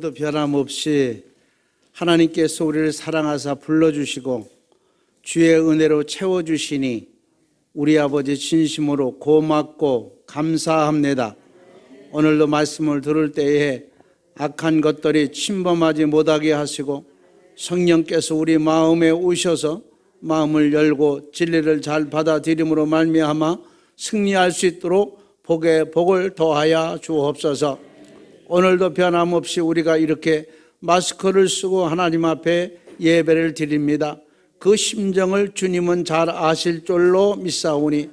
오늘도 변함없이 하나님께서 우리를 사랑하사 불러주시고 주의 은혜로 채워주시니 우리 아버지 진심으로 고맙고 감사합니다. 오늘도 말씀을 들을 때에 악한 것들이 침범하지 못하게 하시고 성령께서 우리 마음에 오셔서 마음을 열고 진리를 잘 받아들임으로 말미암아 승리할 수 있도록 복에 복을 더하여 주옵소서. 오늘도 변함없이 우리가 이렇게 마스크를 쓰고 하나님 앞에 예배를 드립니다. 그 심정을 주님은 잘 아실 줄로 믿사오니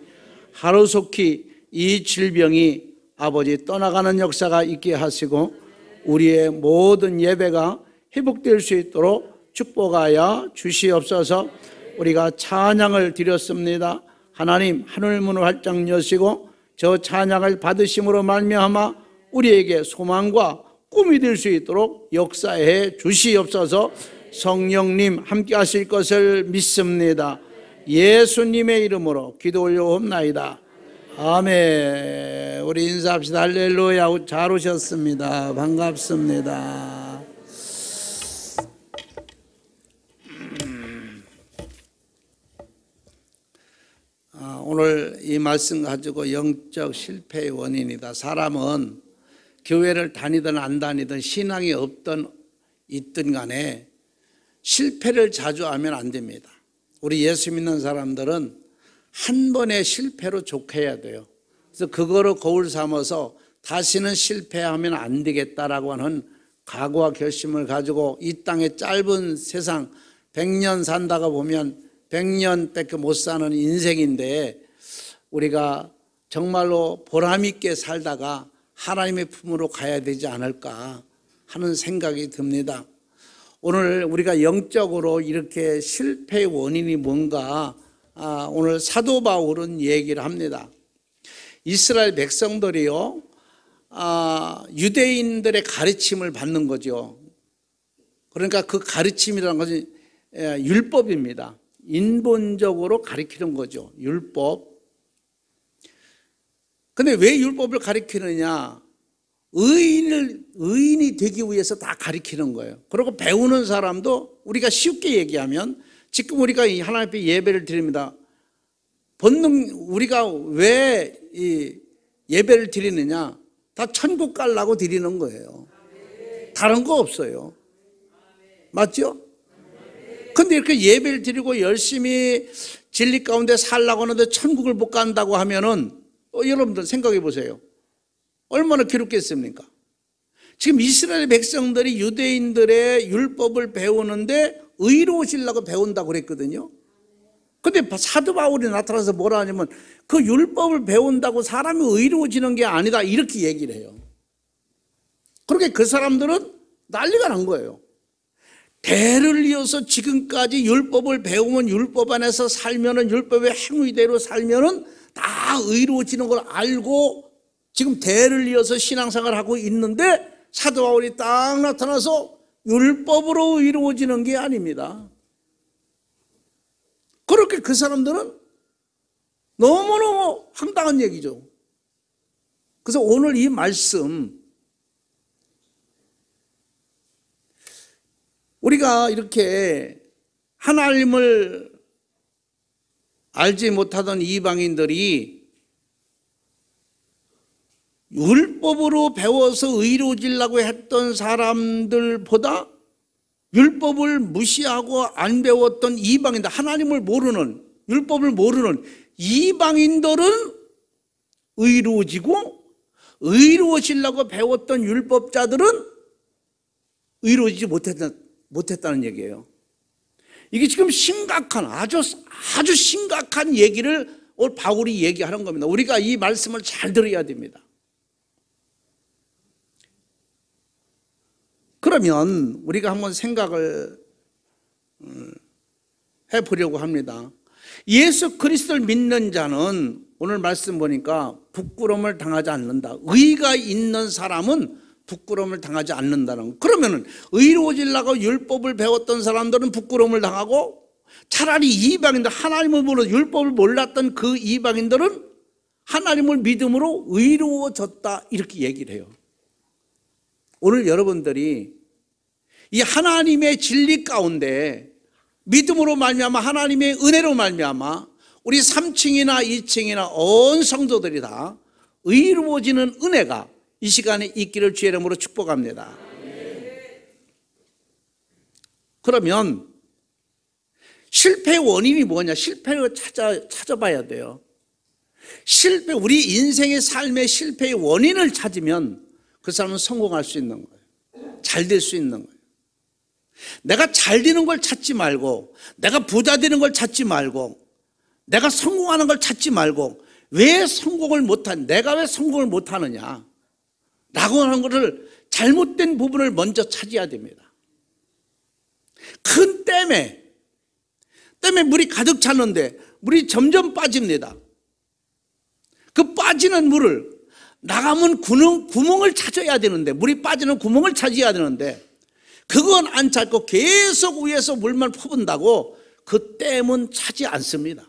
하루속히 이 질병이 아버지 떠나가는 역사가 있게 하시고 우리의 모든 예배가 회복될 수 있도록 축복하여 주시옵소서. 우리가 찬양을 드렸습니다. 하나님 하늘 문을 활짝 여시고 저 찬양을 받으심으로 말미암아 우리에게 소망과 꿈이 될 수 있도록 역사해 주시옵소서. 성령님 함께 하실 것을 믿습니다. 예수님의 이름으로 기도 올려옵나이다. 아멘. 우리 인사합시다. 할렐루야. 잘 오셨습니다. 반갑습니다. 오늘 이 말씀 가지고 영적 실패의 원인이다. 사람은 교회를 다니든 안 다니든 신앙이 없든 있든 간에 실패를 자주 하면 안 됩니다. 우리 예수 믿는 사람들은 한 번의 실패로 족해야 돼요. 그래서 그거를 거울 삼아서 다시는 실패하면 안 되겠다라고 하는 각오와 결심을 가지고 이 땅의 짧은 세상 100년 산다가 보면 100년밖에 못 사는 인생인데 우리가 정말로 보람 있게 살다가 하나님의 품으로 가야 되지 않을까 하는 생각이 듭니다. 오늘 우리가 영적으로 이렇게 실패의 원인이 뭔가 오늘 사도 바울은 얘기를 합니다. 이스라엘 백성들이요 유대인들의 가르침을 받는 거죠. 그러니까 그 가르침이라는 것은 율법입니다. 인본적으로 가르치는 거죠. 율법. 근데 왜 율법을 가르치느냐? 의인이 되기 위해서 다 가르치는 거예요. 그리고 배우는 사람도 우리가 쉽게 얘기하면 지금 우리가 하나님 앞에 예배를 드립니다. 우리가 왜 이 예배를 드리느냐? 다 천국 가려고 드리는 거예요. 다른 거 없어요. 맞죠? 근데 이렇게 예배를 드리고 열심히 진리 가운데 살라고 하는데 천국을 못 간다고 하면은 여러분들 생각해 보세요. 얼마나 괴롭겠습니까? 지금 이스라엘 백성들이 유대인들의 율법을 배우는데 의로우시려고 배운다고 그랬거든요. 근데 사도 바울이 나타나서 뭐라 하냐면 그 율법을 배운다고 사람이 의로워지는 게 아니다 이렇게 얘기를 해요. 그렇게 그 사람들은 난리가 난 거예요. 대를 이어서 지금까지 율법을 배우면 율법 안에서 살면은 율법의 행위대로 살면은 다 의로워지는 걸 알고 지금 대를 이어서 신앙생활을 하고 있는데 사도 바울이 딱 나타나서 율법으로 의로워지는 게 아닙니다. 그렇게 그 사람들은 너무너무 황당한 얘기죠. 그래서 오늘 이 말씀 우리가 이렇게 하나님을 알지 못하던 이방인들이 율법으로 배워서 의로워지려고 했던 사람들보다 율법을 무시하고 안 배웠던 이방인들, 하나님을 모르는, 율법을 모르는 이방인들은 의로워지고, 의로워지려고 배웠던 율법자들은 의로워지지 못했다는 얘기예요. 이게 지금 심각한, 아주 심각한 얘기를 오늘 바울이 얘기하는 겁니다. 우리가 이 말씀을 잘 들어야 됩니다. 그러면 우리가 한번 생각을 해보려고 합니다. 예수 그리스도를 믿는 자는 오늘 말씀 보니까 부끄러움을 당하지 않는다. 의가 있는 사람은 부끄러움을 당하지 않는다는 거. 그러면 의로워지려고 율법을 배웠던 사람들은 부끄러움을 당하고, 차라리 이방인들, 하나님을 모르는 율법을 몰랐던 그 이방인들은 하나님을 믿음으로 의로워졌다, 이렇게 얘기를 해요. 오늘 여러분들이 이 하나님의 진리 가운데 믿음으로 말미암아, 하나님의 은혜로 말미암아 우리 3층이나 2층이나 온 성도들이 다 의로워지는 은혜가 이 시간에 있기를 주의 이름으로 축복합니다. 그러면 실패의 원인이 뭐냐? 실패를 찾아봐야 돼요. 우리 인생의 삶의 실패의 원인을 찾으면 그 사람은 성공할 수 있는 거예요. 잘 될 수 있는 거예요. 내가 잘 되는 걸 찾지 말고, 내가 부자 되는 걸 찾지 말고, 내가 성공하는 걸 찾지 말고, 왜 성공을 못하냐, 내가 왜 성공을 못하느냐 라고 하는 것을, 잘못된 부분을 먼저 찾아야 됩니다. 큰 댐에 물이 가득 찼는데 물이 점점 빠집니다. 그 빠지는 물을 나가면 구멍을 찾아야 되는데, 물이 빠지는 구멍을 찾아야 되는데 그건 안 찾고 계속 위에서 물만 퍼붓는다고 그 댐은 차지 않습니다.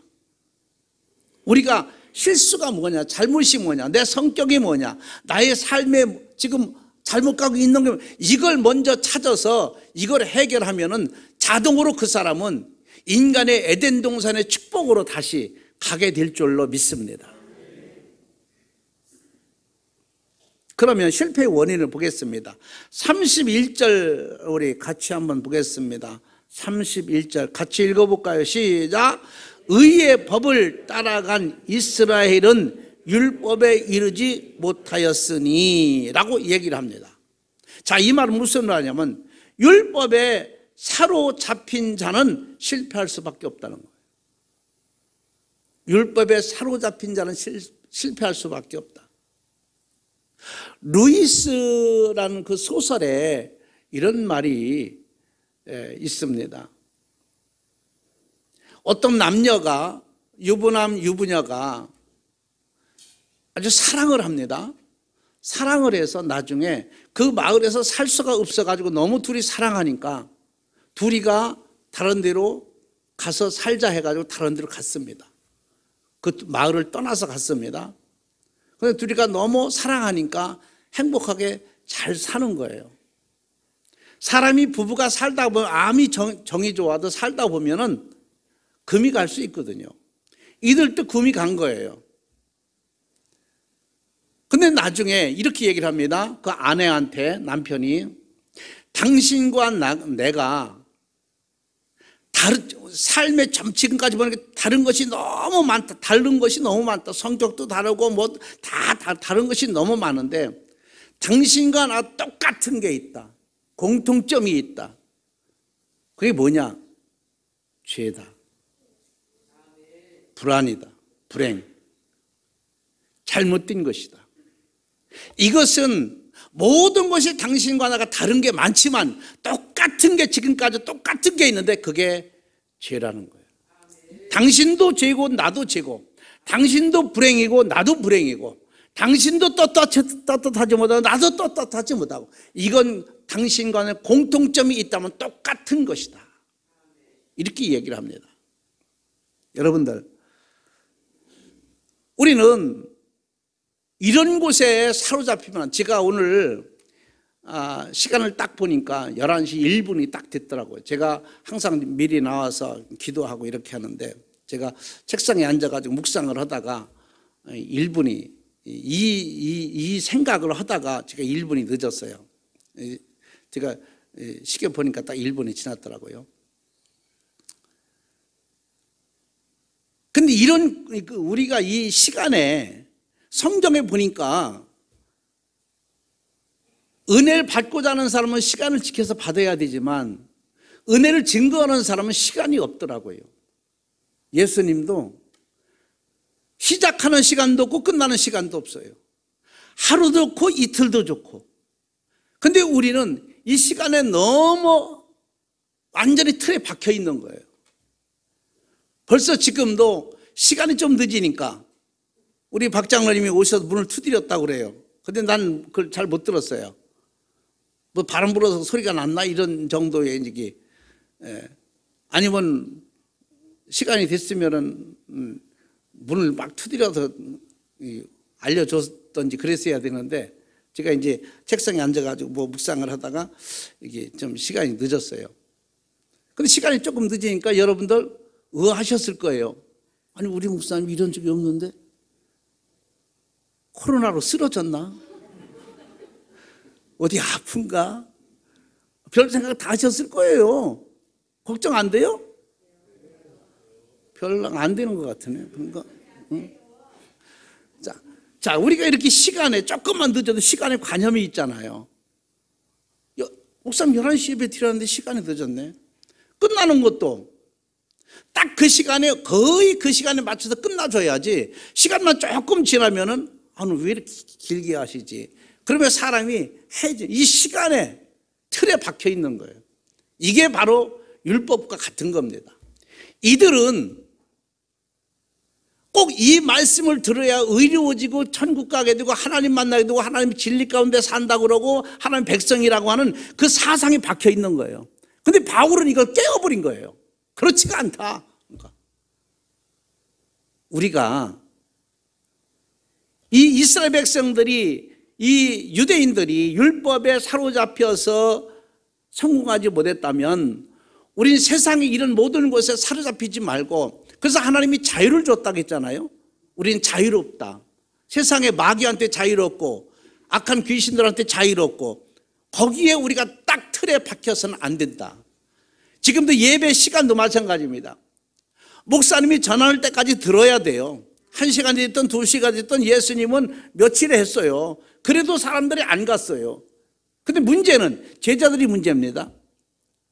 우리가 실수가 뭐냐, 잘못이 뭐냐, 내 성격이 뭐냐, 나의 삶에 지금 잘못 가고 있는 게, 이걸 먼저 찾아서 이걸 해결하면은 자동으로 그 사람은 인간의 에덴 동산의 축복으로 다시 가게 될 줄로 믿습니다. 그러면 실패의 원인을 보겠습니다. 31절 우리 같이 한번 보겠습니다. 31절 같이 읽어볼까요? 시작. 의의 법을 따라간 이스라엘은 율법에 이르지 못하였으니 라고 얘기를 합니다. 자, 이 말은 무슨 말이냐면 율법에 사로잡힌 자는 실패할 수밖에 없다는 거예요. 율법에 사로잡힌 자는 실패할 수밖에 없다. 루이스라는 그 소설에 이런 말이 있습니다. 어떤 남녀가, 유부남 유부녀가 아주 사랑을 합니다. 사랑을 해서 나중에 그 마을에서 살 수가 없어가지고 너무 둘이 사랑하니까 둘이가 다른 데로 가서 살자 해가지고 다른 데로 갔습니다. 그 마을을 떠나서 갔습니다. 그런데 둘이가 너무 사랑하니까 행복하게 잘 사는 거예요. 사람이 부부가 살다 보면, 암이 정이 좋아도 살다 보면은 금이 갈 수 있거든요. 이들도 금이 간 거예요. 근데 나중에 이렇게 얘기를 합니다. 그 아내한테, 남편이, 당신과 내가 삶의 지금까지 보니까 다른 것이 너무 많다. 다른 것이 너무 많다. 성격도 다르고 뭐 다 다른 것이 너무 많은데 당신과 나 똑같은 게 있다. 공통점이 있다. 그게 뭐냐? 죄다. 불안이다. 불행. 잘못된 것이다. 이것은 모든 것이 당신과 나가 다른 게 많지만 똑같은 게, 지금까지 똑같은 게 있는데 그게 죄라는 거예요. 당신도 죄고 나도 죄고, 당신도 불행이고 나도 불행이고, 당신도 떳떳하지 못하고 나도 떳떳하지 못하고, 이건 당신과는 공통점이 있다면 똑같은 것이다. 이렇게 얘기를 합니다. 여러분들, 우리는 이런 곳에 사로잡히면, 제가 오늘 시간을 딱 보니까 11시 1분이 딱 됐더라고요. 제가 항상 미리 나와서 기도하고 이렇게 하는데 제가 책상에 앉아가지고 묵상을 하다가 1분이 이 생각을 하다가 제가 1분이 늦었어요. 제가 시계 보니까 딱 1분이 지났더라고요. 근데 이런 우리가 이 시간에 성경에 보니까 은혜를 받고자 하는 사람은 시간을 지켜서 받아야 되지만 은혜를 증거하는 사람은 시간이 없더라고요. 예수님도 시작하는 시간도 없고 끝나는 시간도 없어요. 하루도 좋고 이틀도 좋고. 근데 우리는 이 시간에 너무 완전히 틀에 박혀 있는 거예요. 벌써 지금도 시간이 좀 늦으니까 우리 박 장로님이 오셔서 문을 두드렸다고 그래요. 근데 난 그걸 잘 못 들었어요. 뭐 바람 불어서 소리가 났나 이런 정도의 이게 아니면 시간이 됐으면은 문을 막 두드려서 알려줬던지 그랬어야 되는데 제가 이제 책상에 앉아가지고 뭐 묵상을 하다가 이게 좀 시간이 늦었어요. 근데 시간이 조금 늦으니까 여러분들 의아하셨을 거예요. 아니 우리 목사님 이런 적이 없는데 코로나로 쓰러졌나? 어디 아픈가? 별 생각 다 하셨을 거예요. 걱정 안 돼요? 별로 안 되는 것 같으네. 그러니까 응? 자, 우리가 이렇게 시간에 조금만 늦어도 시간에 관념이 있잖아요. 목사님 11시 예배 드렸는데 시간이 늦었네. 끝나는 것도 딱 그 시간에 거의 그 시간에 맞춰서 끝나줘야지. 시간만 조금 지나면은 왜 이렇게 길게 하시지? 그러면 사람이 이 시간에 틀에 박혀 있는 거예요. 이게 바로 율법과 같은 겁니다. 이들은 꼭 이 말씀을 들어야 의로워지고 천국 가게 되고 하나님 만나게 되고 하나님 진리 가운데 산다고 그러고 하나님 백성이라고 하는 그 사상이 박혀 있는 거예요. 근데 바울은 이걸 깨워버린 거예요. 그렇지가 않다. 그러니까 우리가 이 이스라엘 백성들이 이 유대인들이 율법에 사로잡혀서 성공하지 못했다면 우린 세상에 이런 모든 것에 사로잡히지 말고 그래서 하나님이 자유를 줬다고 했잖아요. 우린 자유롭다. 세상에 마귀한테 자유롭고 악한 귀신들한테 자유롭고 거기에 우리가 딱 틀에 박혀서는 안 된다. 지금도 예배 시간도 마찬가지입니다. 목사님이 전할 때까지 들어야 돼요. 1시간이 됐든 2시간이 됐든 예수님은 며칠에 했어요. 그래도 사람들이 안 갔어요. 근데 문제는 제자들이 문제입니다.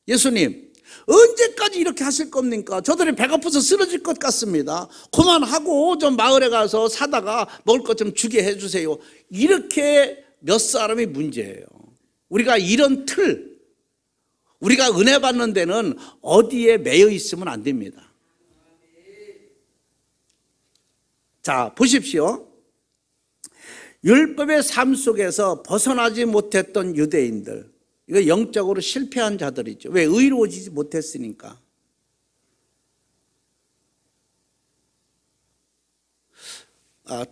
예수님 언제까지 이렇게 하실 겁니까? 저들이 배고파서 쓰러질 것 같습니다. 그만하고 좀 마을에 가서 사다가 먹을 것 좀 주게 해주세요. 이렇게 몇 사람이 문제예요. 우리가 이런 틀, 우리가 은혜 받는 데는 어디에 매여 있으면 안 됩니다. 자, 보십시오. 율법의 삶 속에서 벗어나지 못했던 유대인들, 이거 영적으로 실패한 자들이죠. 왜? 의로워지지 못했으니까.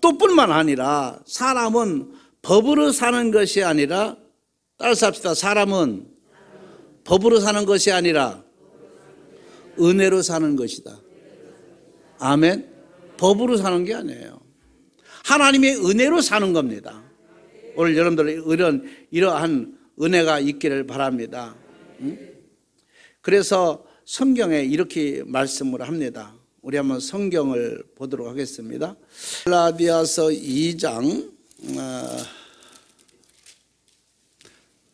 또 뿐만 아니라 사람은 법으로 사는 것이 아니라, 따라서 합시다. 사람은 법으로 사는 것이 아니라 은혜로 사는 것이다. 아멘. 법으로 사는 게 아니에요. 하나님의 은혜로 사는 겁니다. 오늘 여러분들 이러한 은혜가 있기를 바랍니다. 그래서 성경에 이렇게 말씀을 합니다. 우리 한번 성경을 보도록 하겠습니다. 갈라디아서 2장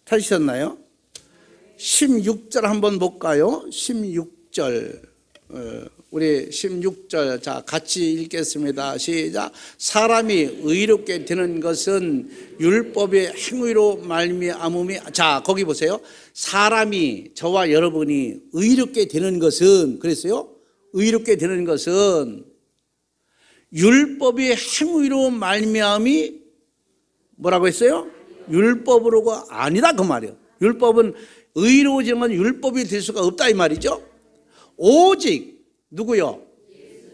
찾으셨나요? 16절 한번 볼까요? 16절 우리 16절 자 같이 읽겠습니다. 시작. 사람이 의롭게 되는 것은 율법의 행위로 말미암음이. 자 거기 보세요. 사람이 저와 여러분이 의롭게 되는 것은 그랬어요. 의롭게 되는 것은 율법의 행위로 말미암이 뭐라고 했어요? 율법으로가 아니다 그 말이에요. 율법은 의로워지면 율법이 될 수가 없다 이 말이죠. 오직 누구요?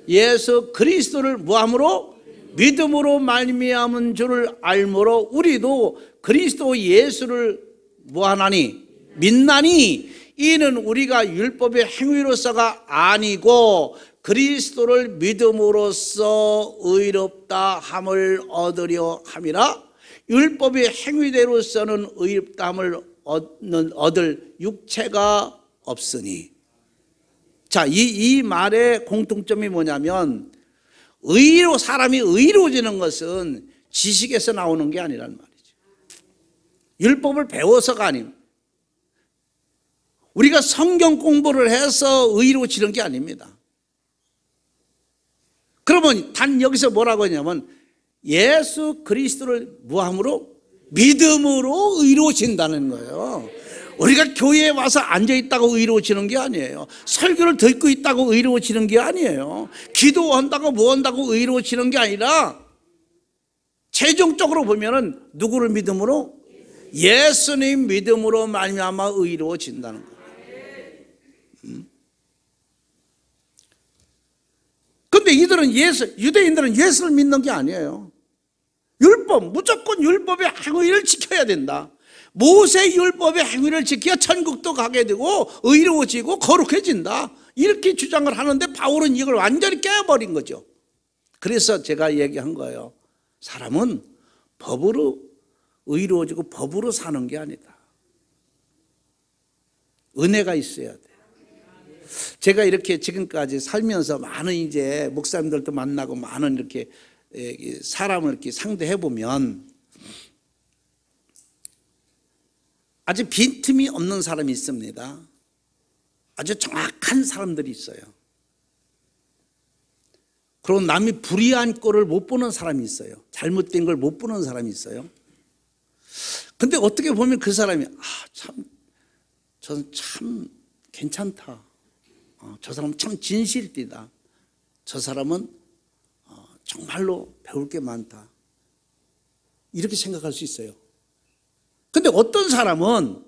예수 그리스도를 뭐함으로? 믿음으로 말미암은 줄을 알므로 우리도 그리스도 예수를 뭐하나니? 믿나니? 이는 우리가 율법의 행위로서가 아니고 그리스도를 믿음으로써 의롭다 함을 얻으려 함이라. 율법의 행위대로서는 의롭다함을 얻을 육체가 없으니. 자, 이 말의 공통점이 뭐냐면 사람이 의로워지는 것은 지식에서 나오는 게 아니란 말이죠. 율법을 배워서가 아닙니다. 우리가 성경 공부를 해서 의로워지는 게 아닙니다. 그러면 단 여기서 뭐라고 하냐면 예수 그리스도를 무함으로 믿음으로 의로워진다는 거예요. 우리가 교회에 와서 앉아있다고 의로워지는 게 아니에요. 설교를 듣고 있다고 의로워지는 게 아니에요. 기도한다고 뭐 한다고 의로워지는 게 아니라 최종적으로 보면은 누구를 믿음으로? 예수님 믿음으로 말미암아 의로워진다는 거예요. 근데 이들은 유대인들은 예수를 믿는 게 아니에요. 무조건 율법의 행위를 지켜야 된다. 모세 율법의 행위를 지켜야 천국도 가게 되고 의로워지고 거룩해진다. 이렇게 주장을 하는데 바울은 이걸 완전히 깨버린 거죠. 그래서 제가 얘기한 거예요. 사람은 법으로 의로워지고 법으로 사는 게 아니다. 은혜가 있어야 돼. 제가 이렇게 지금까지 살면서 많은 이제 목사님들도 만나고 많은 이렇게 사람을 이렇게 상대해 보면 아주 빈틈이 없는 사람이 있습니다. 아주 정확한 사람들이 있어요. 그리고 남이 불의한 꼴을 못 보는 사람이 있어요. 잘못된 걸 못 보는 사람이 있어요. 근데 어떻게 보면 그 사람이 저는 참 괜찮다. 저 사람은 참 진실띠다. 저 사람은 정말로 배울 게 많다. 이렇게 생각할 수 있어요. 근데 어떤 사람은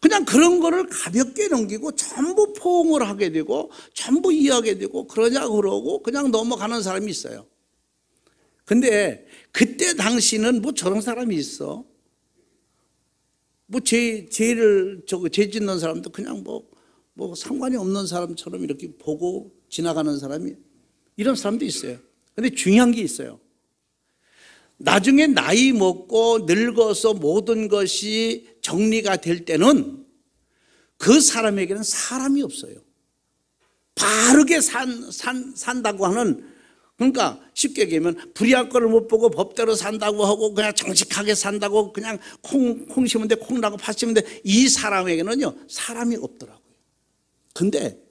그냥 그런 거를 가볍게 넘기고 전부 포옹을 하게 되고 전부 이해하게 되고 그러고 그냥 넘어가는 사람이 있어요. 근데 그때 당시는 뭐 저런 사람이 있어. 뭐 죄 짓는 사람도 그냥 뭐 상관이 없는 사람처럼 이렇게 보고 지나가는 사람이, 이런 사람도 있어요. 근데 중요한 게 있어요. 나중에 나이 먹고 늙어서 모든 것이 정리가 될 때는 그 사람에게는 사람이 없어요. 바르게 산다고 하는, 그러니까 쉽게 얘기하면 불의한 거를 못 보고 법대로 산다고 하고 그냥 정직하게 산다고, 그냥 콩 심으면 돼, 콩 나고 팥 심으면 돼, 이 사람에게는요 사람이 없더라고요. 근데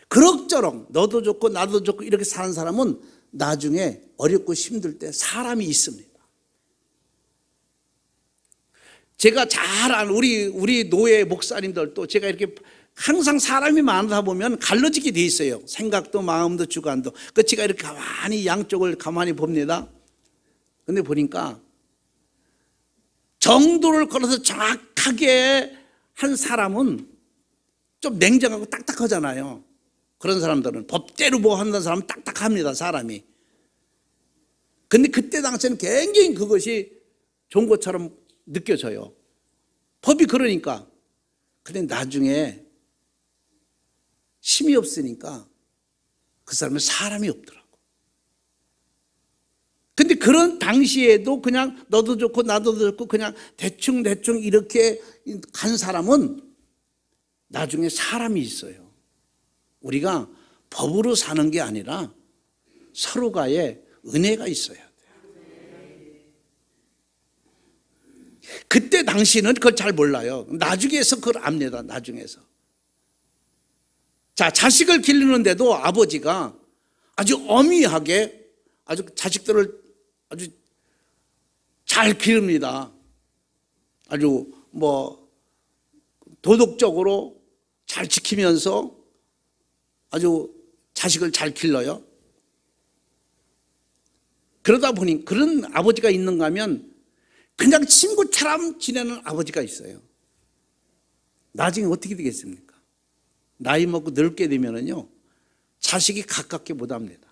그럭저럭 너도 좋고 나도 좋고 이렇게 사는 사람은 나중에 어렵고 힘들 때 사람이 있습니다. 제가 잘 아는 우리 노예 목사님들도 제가 이렇게 항상 사람이 많다 보면 갈라지게 돼 있어요. 생각도 마음도 주관도. 그 제가 이렇게 가만히 양쪽을 가만히 봅니다. 근데 보니까 정도를 걸어서 정확하게 한 사람은 좀 냉정하고 딱딱하잖아요. 그런 사람들은 법대로 뭐 한다는 사람은 딱딱합니다, 사람이. 근데 그때 당시에는 굉장히 그것이 좋은 것처럼 느껴져요. 법이 그러니까. 근데 나중에 힘이 없으니까 그 사람은 사람이 없더라고. 근데 그런 당시에도 그냥 너도 좋고 나도 좋고 그냥 대충 이렇게 간 사람은 나중에 사람이 있어요. 우리가 법으로 사는 게 아니라 서로가의 은혜가 있어야 돼요. 그때 당시는 그걸 잘 몰라요. 나중에서 그걸 압니다. 나중에서. 자, 자식을 기르는데도 아버지가 아주 엄히하게 아주 자식들을 아주 잘 기릅니다. 아주 도덕적으로 잘 지키면서 아주 자식을 잘 길러요. 그러다 보니 그런 아버지가 있는가 하면 그냥 친구처럼 지내는 아버지가 있어요. 나중에 어떻게 되겠습니까? 나이 먹고 늙게 되면은요, 자식이 가깝게 못 합니다.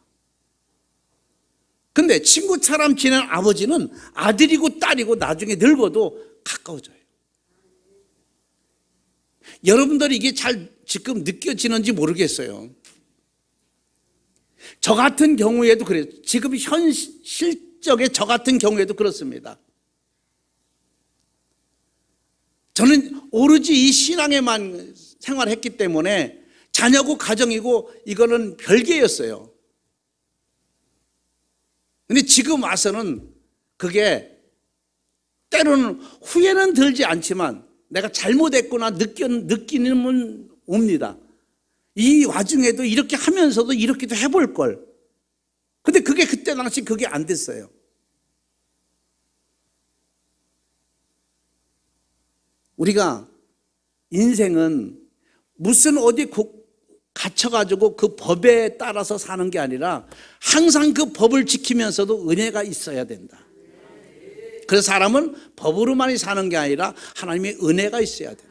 근데 친구처럼 지내는 아버지는 아들이고 딸이고 나중에 늙어도 가까워져요. 여러분들이 이게 잘 지금 느껴지는지 모르겠어요. 저 같은 경우에도 그래요. 지금 실적에 저 같은 경우에도 그렇습니다. 저는 오로지 이 신앙에만 생활했기 때문에 자녀고 가정이고 이거는 별개였어요. 근데 지금 와서는 그게 때로는 후회는 들지 않지만 내가 잘못했구나 느끼는 옵니다. 이 와중에도 이렇게 하면서도 이렇게도 해볼 걸. 근데 그게 그때 당시 그게 안 됐어요. 우리가 인생은 무슨 어디 갇혀가지고 그 법에 따라서 사는 게 아니라 항상 그 법을 지키면서도 은혜가 있어야 된다. 그래서 사람은 법으로만 사는 게 아니라 하나님의 은혜가 있어야 된다.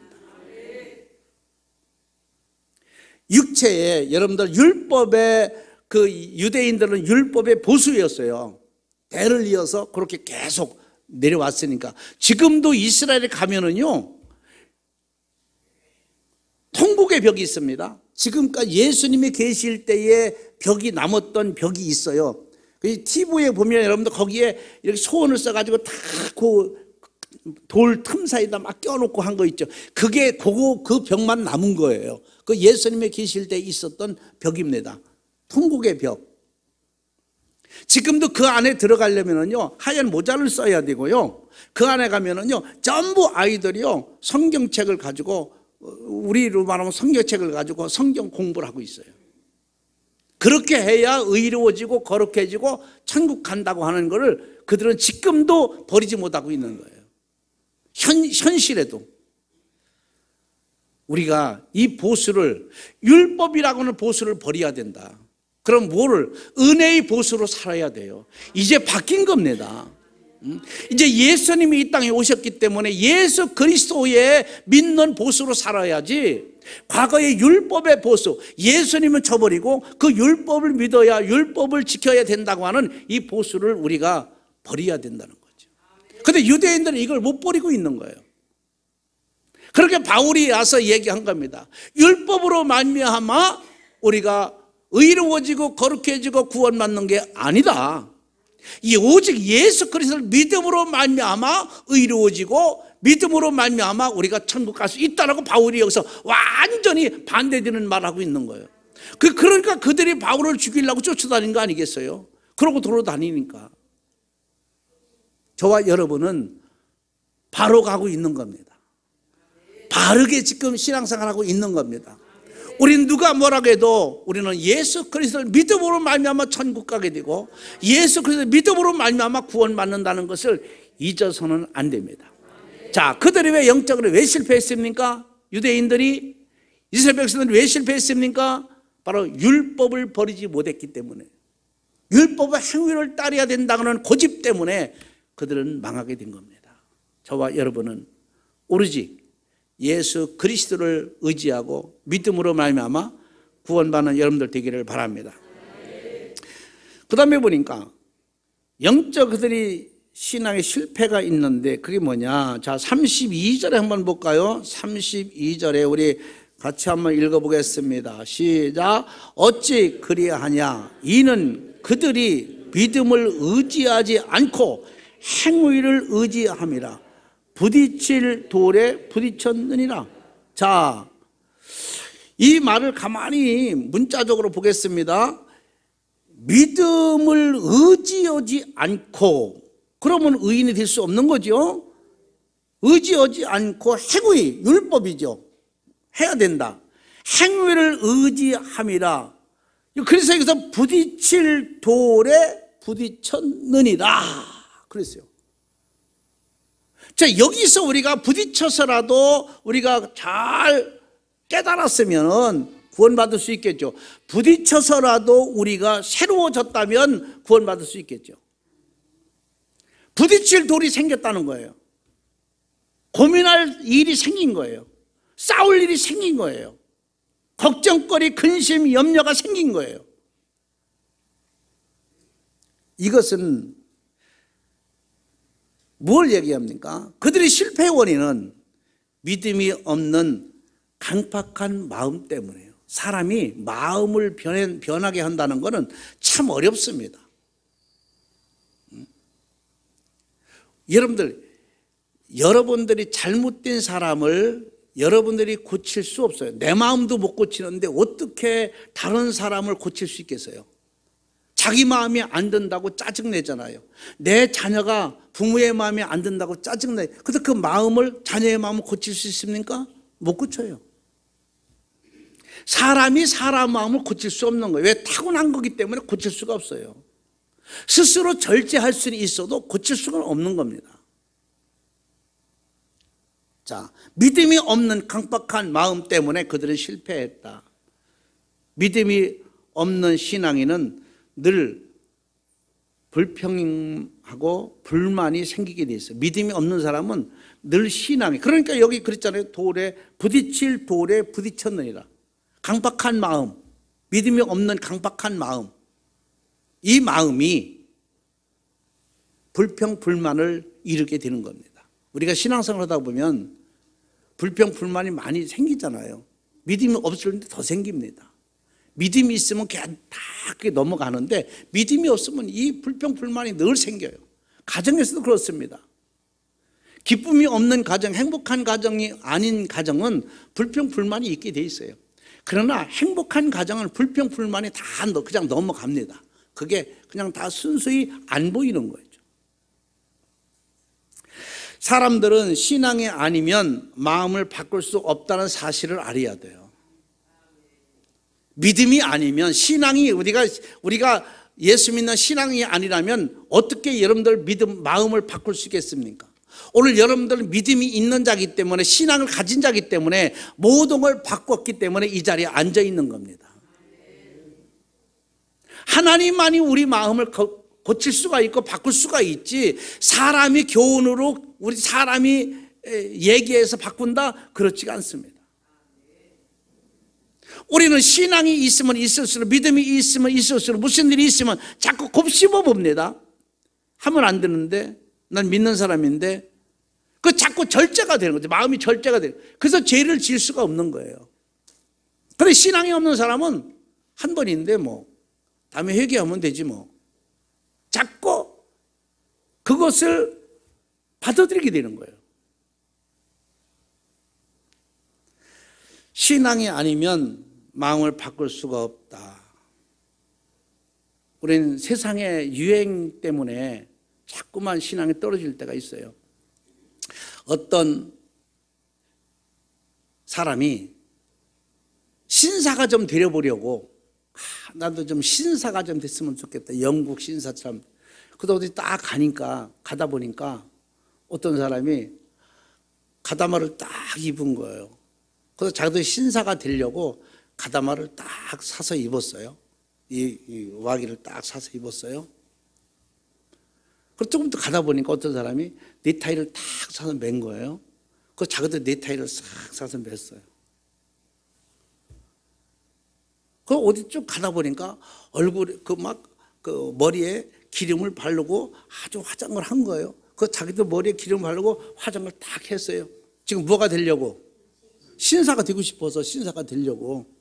육체에 여러분들 율법의 그 유대인들은 율법의 보수였어요. 대를 이어서 그렇게 계속 내려왔으니까 지금도 이스라엘에 가면은요 통곡의 벽이 있습니다. 지금까지 예수님이 계실 때에 벽이 남았던 벽이 있어요. TV에 보면 여러분들 거기에 이렇게 소원을 써가지고 다 그 돌 틈 사이에다 막 껴놓고 한 거 있죠. 그게 그 벽만 남은 거예요. 그 예수님이 계실 때 있었던 벽입니다. 통곡의 벽. 지금도 그 안에 들어가려면요 하얀 모자를 써야 되고요. 그 안에 가면은요 전부 아이들이요 성경책을 가지고 우리로 말하면 성경책을 가지고 성경 공부를 하고 있어요. 그렇게 해야 의로워지고 거룩해지고 천국 간다고 하는 것을 그들은 지금도 버리지 못하고 있는 거예요. 현실에도 우리가 이 보수를 율법이라고 하는 보수를 버려야 된다. 그럼 뭐를? 은혜의 보수로 살아야 돼요. 이제 바뀐 겁니다. 이제 예수님이 이 땅에 오셨기 때문에 예수 그리스도의 믿는 보수로 살아야지 과거의 율법의 보수, 예수님은 쳐버리고 그 율법을 믿어야 율법을 지켜야 된다고 하는 이 보수를 우리가 버려야 된다는 거죠. 그런데 유대인들은 이걸 못 버리고 있는 거예요. 그렇게 바울이 와서 얘기한 겁니다. 율법으로 말미암아 우리가 의로워지고 거룩해지고 구원받는 게 아니다. 이 오직 예수 그리스도를 믿음으로 말미암아 의로워지고 믿음으로 말미암아 우리가 천국 갈 수 있다라고 바울이 여기서 완전히 반대되는 말하고 있는 거예요. 그러니까 그들이 바울을 죽이려고 쫓아다닌 거 아니겠어요? 그러고 돌아다니니까. 저와 여러분은 바로 가고 있는 겁니다. 바르게 지금 신앙생활하고 있는 겁니다. 우리는 누가 뭐라고 해도 우리는 예수 그리스도를 믿음으로 말미암아 천국 가게 되고 예수 그리스도를 믿음으로 말미암아 구원받는다는 것을 잊어서는 안 됩니다. 자, 그들이 왜 영적으로 왜 실패했습니까? 유대인들이 이스라엘 백성들이 왜 실패했습니까? 바로 율법을 버리지 못했기 때문에, 율법의 행위를 따라야 된다는 고집 때문에 그들은 망하게 된 겁니다. 저와 여러분은 오로지 예수 그리스도를 의지하고 믿음으로 말미암아 구원받는 여러분들 되기를 바랍니다. 그 다음에 보니까 영적 그들이 신앙의 실패가 있는데 그게 뭐냐? 자, 32절에 한번 볼까요? 32절에 우리 같이 한번 읽어보겠습니다. 시작. 어찌 그리하냐? 이는 그들이 믿음을 의지하지 않고 행위를 의지함이라. 부딪힐 돌에 부딪혔느니라. 자, 이 말을 가만히 문자적으로 보겠습니다. 믿음을 의지하지 않고, 그러면 의인이 될 수 없는 거죠. 의지하지 않고 행위, 율법이죠. 해야 된다. 행위를 의지함이라. 그래서 여기서 부딪힐 돌에 부딪혔느니라 그랬어요. 자, 여기서 우리가 부딪혀서라도 우리가 잘 깨달았으면 구원받을 수 있겠죠. 부딪혀서라도 우리가 새로워졌다면 구원받을 수 있겠죠. 부딪힐 돌이 생겼다는 거예요. 고민할 일이 생긴 거예요. 싸울 일이 생긴 거예요. 걱정거리, 근심, 염려가 생긴 거예요. 이것은 뭘 얘기합니까? 그들의 실패의 원인은 믿음이 없는 강팍한 마음 때문이에요. 사람이 마음을 변하게 한다는 것은 참 어렵습니다. 여러분들이 잘못된 사람을 여러분들이 고칠 수 없어요. 내 마음도 못 고치는데 어떻게 다른 사람을 고칠 수 있겠어요? 자기 마음이 안 든다고 짜증내잖아요. 내 자녀가 부모의 마음이 안 든다고 짜증내요. 그래서 그 마음을, 자녀의 마음을 고칠 수 있습니까? 못 고쳐요. 사람이 사람 마음을 고칠 수 없는 거예요. 왜? 타고난 거기 때문에 고칠 수가 없어요. 스스로 절제할 수는 있어도 고칠 수가 없는 겁니다. 자, 믿음이 없는 강박한 마음 때문에 그들은 실패했다. 믿음이 없는 신앙인은 늘 불평하고 불만이 생기게 돼 있어요. 믿음이 없는 사람은 늘 신앙이, 그러니까 여기 그랬잖아요. 부딪힐 돌에 부딪혔느니라. 강박한 마음, 믿음이 없는 강박한 마음, 이 마음이 불평 불만을 이루게 되는 겁니다. 우리가 신앙생활 하다 보면 불평 불만이 많이 생기잖아요. 믿음이 없을 때 더 생깁니다. 믿음이 있으면 그냥 다 그게 넘어가는데 믿음이 없으면 이 불평 불만이 늘 생겨요. 가정에서도 그렇습니다. 기쁨이 없는 가정, 행복한 가정이 아닌 가정은 불평 불만이 있게 돼 있어요. 그러나 행복한 가정은 불평 불만이 다 그냥 넘어갑니다. 그게 그냥 다 순수히 안 보이는 거죠. 사람들은 신앙이 아니면 마음을 바꿀 수 없다는 사실을 알아야 돼요. 믿음이 아니면, 신앙이 우리가 예수 믿는 신앙이 아니라면 어떻게 여러분들 마음을 바꿀 수 있겠습니까? 오늘 여러분들은 믿음이 있는 자이기 때문에, 신앙을 가진 자이기 때문에 모든 걸 바꿨기 때문에 이 자리에 앉아 있는 겁니다. 하나님만이 우리 마음을 고칠 수가 있고 바꿀 수가 있지, 사람이 교훈으로 우리 사람이 얘기해서 바꾼다? 그렇지가 않습니다. 우리는 신앙이 있으면 있을수록, 믿음이 있으면 있을수록, 무슨 일이 있으면 자꾸 곱씹어 봅니다. 하면 안 되는데, 난 믿는 사람인데, 그 자꾸 절제가 되는 거죠. 마음이 절제가 되는 거예요. 그래서 죄를 지을 수가 없는 거예요. 그런데 신앙이 없는 사람은 한 번인데 다음에 회개하면 되지 자꾸 그것을 받아들이게 되는 거예요. 신앙이 아니면 마음을 바꿀 수가 없다. 우리는 세상의 유행 때문에 자꾸만 신앙이 떨어질 때가 있어요. 어떤 사람이 신사가 좀 되려보려고, 나도 좀 신사가 좀 됐으면 좋겠다. 영국 신사처럼. 그래서 어디 딱 가다 보니까 어떤 사람이 가다마를 딱 입은 거예요. 그래서 자기도 신사가 되려고 가다마를 딱 사서 입었어요. 이 와기를 딱 사서 입었어요. 그리고 조금 더 가다 보니까 어떤 사람이 넥타이를 딱 사서 맨 거예요. 그래서 자기도 넥타이를 싹 사서 맸어요. 그 어디 쭉 가다 보니까 얼굴에 그 머리에 기름을 바르고 아주 화장을 한 거예요. 그 자기도 머리에 기름 바르고 화장을 딱 했어요. 지금 뭐가 되려고? 신사가 되고 싶어서 신사가 되려고.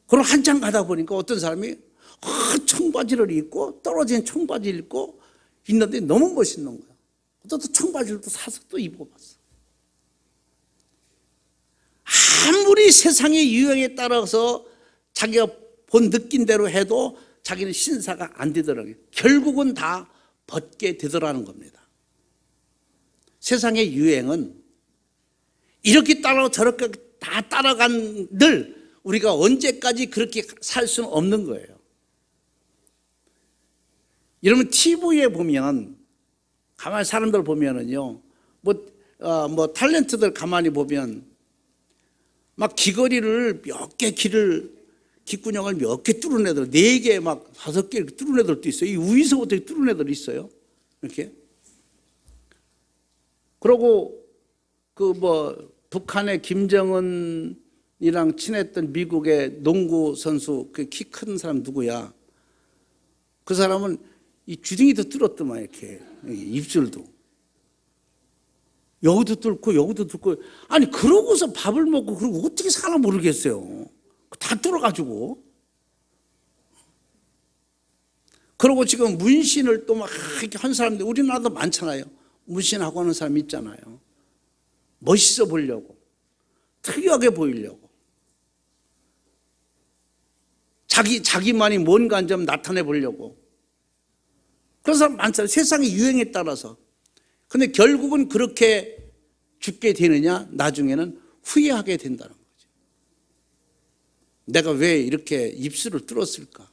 그럼 한참 가다 보니까 어떤 사람이 청바지를 입고 떨어진 청바지를 입고 있는데 너무 멋있는 거야. 또 청바지를 또 사서 또 입어봤어. 아무리 세상의 유행에 따라서 자기가 느낀 대로 해도 자기는 신사가 안 되더라고요. 결국은 다 벗게 되더라는 겁니다. 세상의 유행은 이렇게 따라가고 저렇게 다 따라간 늘 우리가 언제까지 그렇게 살 수는 없는 거예요. 여러분 TV에 보면 가만히 사람들 보면은요, 탤런트들 가만히 보면 막 귀걸이를 몇 개 귓구녕을 몇 개 뚫은 애들, 4개, 5개 이렇게 뚫은 애들도 있어요. 이 위에서부터 뚫은 애들 있어요. 이렇게. 그러고 북한의 김정은이랑 친했던 미국의 농구 선수, 그 키 큰 사람 누구야? 그 사람은 이 주둥이도 뚫었더만 이렇게 입술도 여기도 뚫고 여기도 뚫고. 아니 그러고서 밥을 먹고 그러고 어떻게 사나 모르겠어요. 다 뚫어가지고. 그러고 지금 문신을 또 막 이렇게 한 사람들 우리나라도 많잖아요. 문신하고 하는 사람 있잖아요. 멋있어 보이려고, 특이하게 보이려고, 자기만이 뭔가 좀 나타내 보려고. 그런 사람 많잖아요. 세상의 유행에 따라서. 근데 결국은 그렇게 죽게 되느냐? 나중에는 후회하게 된다는 거죠. 내가 왜 이렇게 입술을 뚫었을까?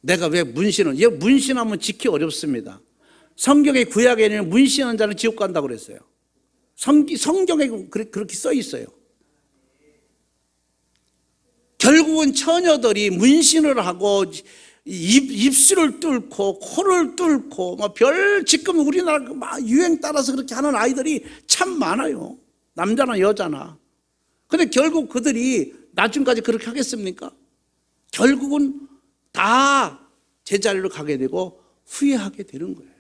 내가 왜 문신을, 문신하면 지키 어렵습니다. 성경의 구약에는 문신한 자는 지옥 간다고 그랬어요. 성경에 그렇게 써 있어요. 결국은 처녀들이 문신을 하고 입술을 뚫고 코를 뚫고 지금 우리나라 막 유행 따라서 그렇게 하는 아이들이 참 많아요. 남자나 여자나. 근데 결국 그들이 나중까지 그렇게 하겠습니까? 결국은 다 제자리로 가게 되고 후회하게 되는 거예요.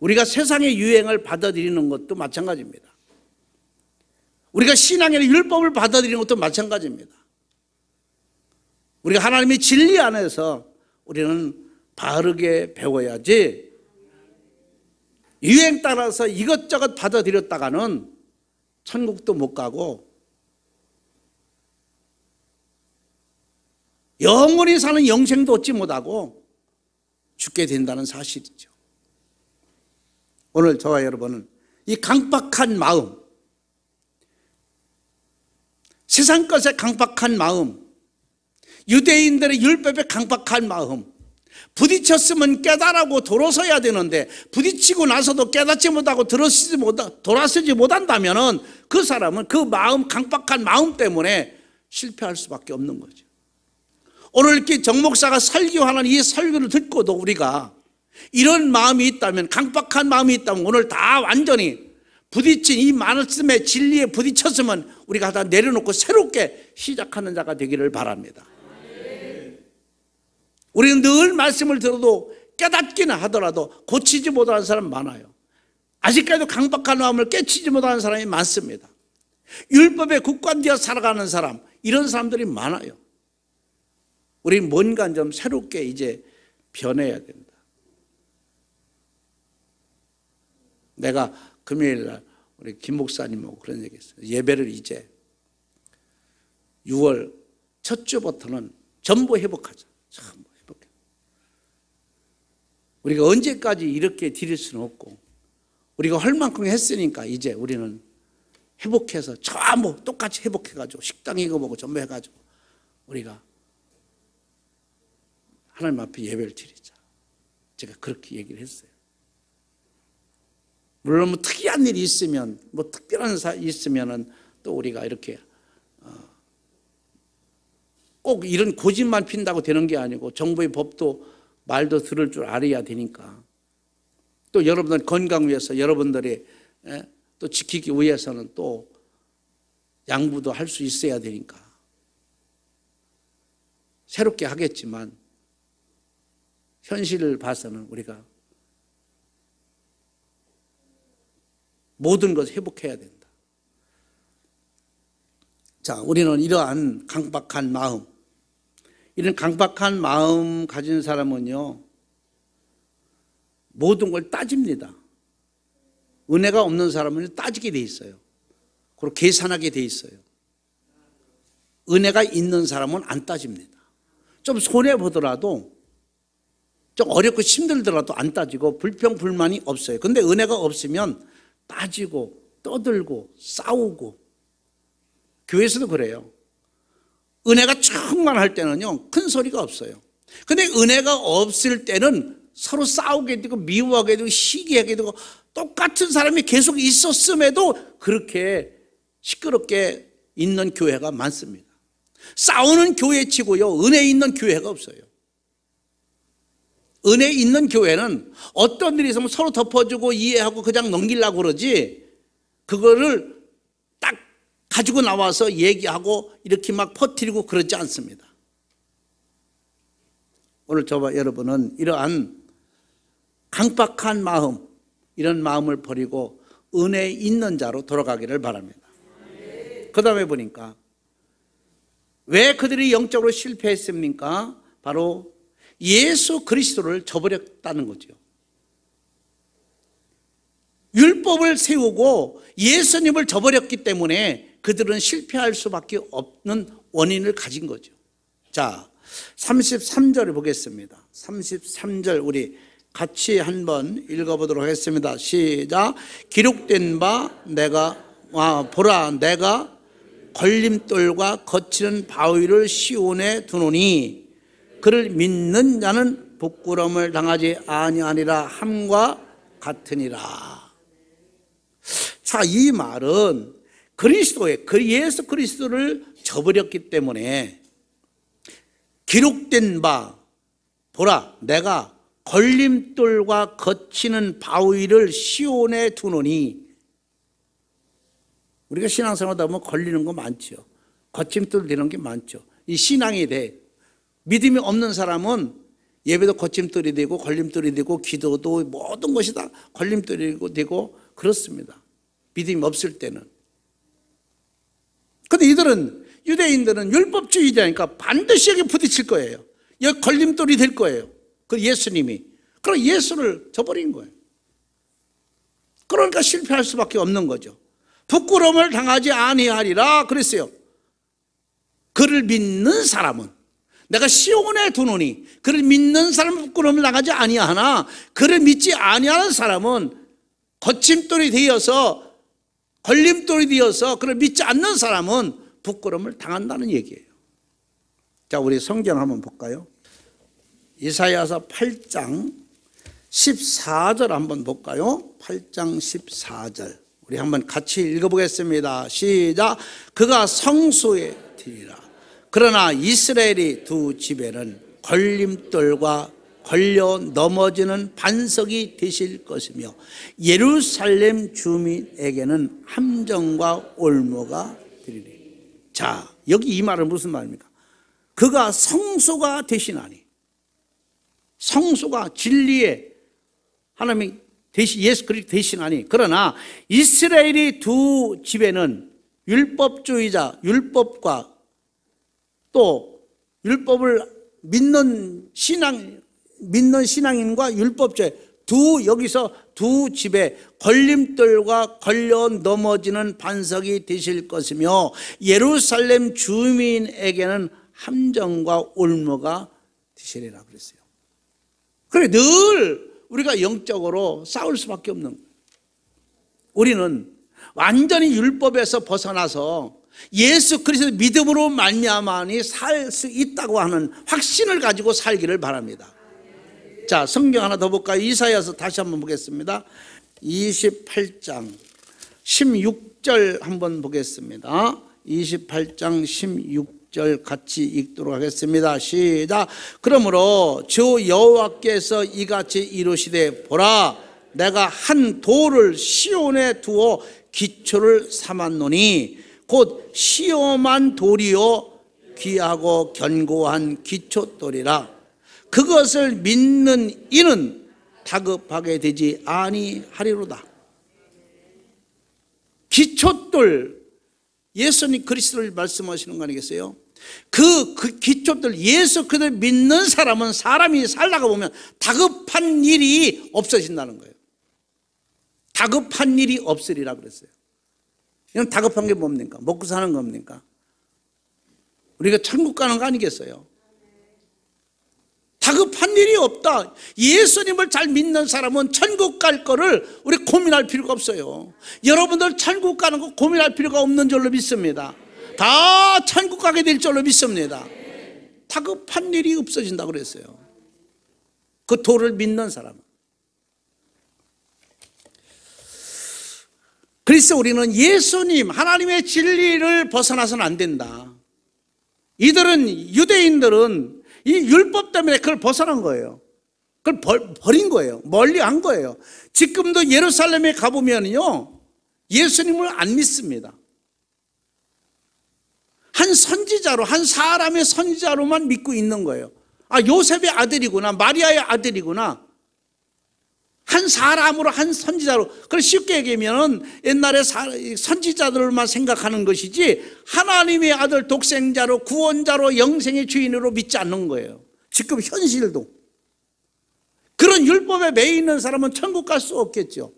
우리가 세상의 유행을 받아들이는 것도 마찬가지입니다. 우리가 신앙의 율법을 받아들이는 것도 마찬가지입니다. 우리가 하나님의 진리 안에서 우리는 바르게 배워야지, 유행 따라서 이것저것 받아들였다가는 천국도 못 가고 영원히 사는 영생도 얻지 못하고 죽게 된다는 사실이죠. 오늘 저와 여러분은 이 강박한 마음, 세상 것에 강박한 마음, 유대인들의 율법에 강박한 마음, 부딪혔으면 깨달하고 돌아서야 되는데 부딪히고 나서도 깨닫지 못하고 돌아서지 못한다면 그 사람은 그 마음, 강박한 마음 때문에 실패할 수밖에 없는 거죠. 오늘 이렇게 정 목사가 설교하는 이 설교를 듣고도 우리가 이런 마음이 있다면, 강박한 마음이 있다면 오늘 다 완전히 부딪힌 이 말씀의 진리에 부딪혔으면 우리가 다 내려놓고 새롭게 시작하는 자가 되기를 바랍니다. 우리는 늘 말씀을 들어도 깨닫기는 하더라도 고치지 못하는 사람 많아요. 아직까지도 강박한 마음을 깨치지 못하는 사람이 많습니다. 율법에 국관되어 살아가는 사람, 이런 사람들이 많아요. 우리는 뭔가 좀 새롭게 이제 변해야 된다. 내가 금요일 날 우리 김 목사님하고 그런 얘기 했어요. 예배를 이제 6월 첫 주부터는 전부 회복하자. 전부 회복해. 우리가 언제까지 이렇게 드릴 수는 없고, 우리가 할 만큼 했으니까 이제 우리는 회복해서 전부 똑같이 회복해가지고 식당 이거 먹고 전부 해가지고 우리가 하나님 앞에 예배를 드리자. 제가 그렇게 얘기를 했어요. 물론 뭐 특이한 일이 있으면, 뭐 특별한 사이 있으면은 또 우리가 이렇게 꼭 이런 고집만 핀다고 되는 게 아니고 정부의 법도 말도 들을 줄 알아야 되니까, 또 여러분들 건강 위해서 여러분들이 또 지키기 위해서는 또 양보도 할 수 있어야 되니까 새롭게 하겠지만 현실을 봐서는 우리가 모든 것을 회복해야 된다. 자, 우리는 이러한 강박한 마음, 이런 강박한 마음 가진 사람은요, 모든 걸 따집니다. 은혜가 없는 사람은 따지게 돼 있어요. 그리고 계산하게 돼 있어요. 은혜가 있는 사람은 안 따집니다. 좀 손해보더라도, 좀 어렵고 힘들더라도 안 따지고 불평불만이 없어요. 근데 은혜가 없으면 따지고 떠들고 싸우고, 교회에서도 그래요. 은혜가 충만할 때는요, 큰 소리가 없어요. 근데 은혜가 없을 때는 서로 싸우게 되고 미워하게 되고 시기하게 되고, 똑같은 사람이 계속 있었음에도 그렇게 시끄럽게 있는 교회가 많습니다. 싸우는 교회치고요, 은혜 있는 교회가 없어요. 은혜 있는 교회는 어떤 일이 있으면 서로 덮어주고 이해하고 그냥 넘기려고 그러지, 그거를 딱 가지고 나와서 얘기하고 이렇게 막 퍼뜨리고 그러지 않습니다. 오늘 저와 여러분은 이러한 강박한 마음, 이런 마음을 버리고 은혜 있는 자로 돌아가기를 바랍니다. 그 다음에 보니까 왜 그들이 영적으로 실패했습니까? 바로 예수 그리스도를 저버렸다는 거죠. 율법을 세우고 예수님을 저버렸기 때문에 그들은 실패할 수밖에 없는 원인을 가진 거죠. 자, 33절을 보겠습니다. 33절 우리 같이 한번 읽어보도록 하겠습니다. 시작. 기록된 바 보라 내가 걸림돌과 거치는 바위를 시온에 두노니 그를 믿는 자는 부끄러움을 당하지 아니하리라 함과 같으니라. 자, 이 말은 예수 그리스도를 저버렸기 때문에 기록된 바 보라 내가 걸림돌과 거치는 바위를 시온에 두노니, 우리가 신앙생활하다 보면 걸리는 거 많죠. 거침돌 되는 게 많죠. 이 신앙이 돼. 믿음이 없는 사람은 예배도 거침돌이 되고 걸림돌이 되고 기도도 모든 것이 다 걸림돌이 되고 그렇습니다. 믿음이 없을 때는. 근데 이들은, 유대인들은 율법주의자니까 반드시 여기 부딪힐 거예요. 여기 걸림돌이 될 거예요. 그 예수님이. 그럼 예수를 저버린 거예요. 그러니까 실패할 수밖에 없는 거죠. 부끄러움을 당하지 아니하리라 그랬어요. 그를 믿는 사람은, 내가 시온에 두노니 그를 믿는 사람은 부끄러움을 당하지 아니하나 그를 믿지 아니하는 사람은 거침돌이 되어서, 걸림돌이 되어서 그를 믿지 않는 사람은 부끄러움을 당한다는 얘기예요. 자, 우리 성경 한번 볼까요? 이사야서 8장 14절 한번 볼까요? 8장 14절 우리 한번 같이 읽어보겠습니다. 시작. 그가 성소에 드리라. 그러나 이스라엘이 두 집에는 걸림돌과 걸려 넘어지는 반석이 되실 것이며 예루살렘 주민에게는 함정과 올무가 되리니. 자, 여기 이 말은 무슨 말입니까? 그가 성소가 되시나니, 성소가 진리의 하나님이 예수 그리스도 되시나니, 그러나 이스라엘이 두 집에는 율법주의자, 율법과 또 율법을 믿는 신앙인과 율법주의 여기서 두 집에 걸림돌과 걸려 넘어지는 반석이 되실 것이며 예루살렘 주민에게는 함정과 올무가 되시리라 그랬어요. 그래, 늘 우리가 영적으로 싸울 수밖에 없는 거예요. 우리는 완전히 율법에서 벗어나서 예수 그리스도 믿음으로 말미암아니 살 수 있다고 하는 확신을 가지고 살기를 바랍니다. 자, 성경 하나 더 볼까요? 이사야서 다시 한번 보겠습니다. 28장 16절 한번 보겠습니다. 28장 16절 같이 읽도록 하겠습니다. 시작. 그러므로 주 여호와께서 이같이 이루시되 보라 내가 한 돌을 시온에 두어 기초를 삼았노니 곧 시험한 돌이요 귀하고 견고한 기초돌이라. 그것을 믿는 이는 다급하게 되지 아니하리로다. 기초돌, 예수님 그리스도를 말씀하시는 거 아니겠어요? 그 기초돌, 예수 그리스도를 믿는 사람은 사람이 살다가 보면 다급한 일이 없어진다는 거예요. 다급한 일이 없으리라 그랬어요. 이건 다급한 게 뭡니까? 먹고 사는 겁니까? 우리가 천국 가는 거 아니겠어요? 다급한 일이 없다. 예수님을 잘 믿는 사람은 천국 갈 거를 우리 고민할 필요가 없어요. 여러분들 천국 가는 거 고민할 필요가 없는 줄로 믿습니다. 다 천국 가게 될 줄로 믿습니다. 다급한 일이 없어진다고 그랬어요. 그 도를 믿는 사람은. 그래서 우리는 예수님, 하나님의 진리를 벗어나서는 안 된다. 유대인들은 이 율법 때문에 그걸 벗어난 거예요. 그걸 버린 거예요. 멀리 한 거예요. 지금도 예루살렘에 가보면요, 예수님을 안 믿습니다. 한 선지자로, 한 사람의 선지자로만 믿고 있는 거예요. 요셉의 아들이구나, 마리아의 아들이구나, 한 사람으로, 한 선지자로. 그래서 쉽게 얘기하면 옛날에 선지자들만 생각하는 것이지 하나님의 아들 독생자로, 구원자로, 영생의 주인으로 믿지 않는 거예요. 지금 현실도. 그런 율법에 매여 있는 사람은 천국 갈 수 없겠죠.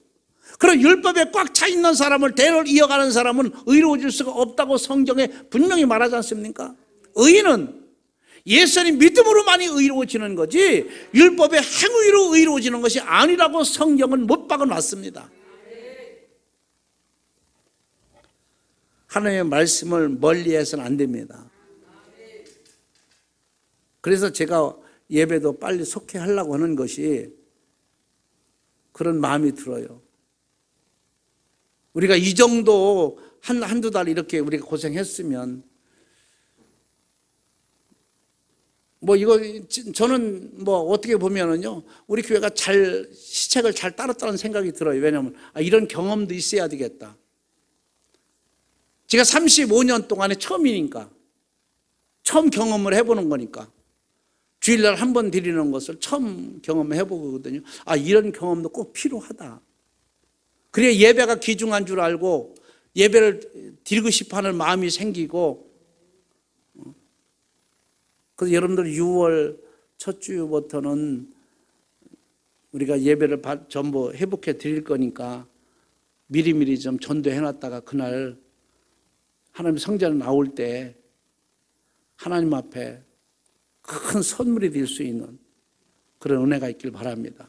그런 율법에 꽉 차 있는 사람을, 대를 이어가는 사람은 의로워질 수가 없다고 성경에 분명히 말하지 않습니까? 의인은 예수님 믿음으로만이 의로워지는 거지 율법의 행위로 의로워지는 것이 아니라고 성경은 못 박아놨습니다. 하나님의 말씀을 멀리해서는 안 됩니다. 그래서 제가 예배도 빨리 속회하려고 하는 것이 그런 마음이 들어요. 우리가 이 정도 한두 달 이렇게 우리가 고생했으면 이거 저는 어떻게 보면은요, 우리 교회가 시책을 잘 따랐다는 생각이 들어요. 왜냐하면 이런 경험도 있어야 되겠다. 제가 35년 동안에 처음이니까, 처음 경험을 해보는 거니까, 주일날 한 번 드리는 것을 처음 경험해보거든요. 이런 경험도 꼭 필요하다. 그래야 예배가 귀중한 줄 알고 예배를 드리고 싶어하는 마음이 생기고. 그래서 여러분들 6월 첫 주부터는 우리가 예배를 전부 회복해 드릴 거니까 미리미리 좀 전도해 놨다가 그날 하나님 성전에 나올 때 하나님 앞에 큰 선물이 될 수 있는 그런 은혜가 있길 바랍니다.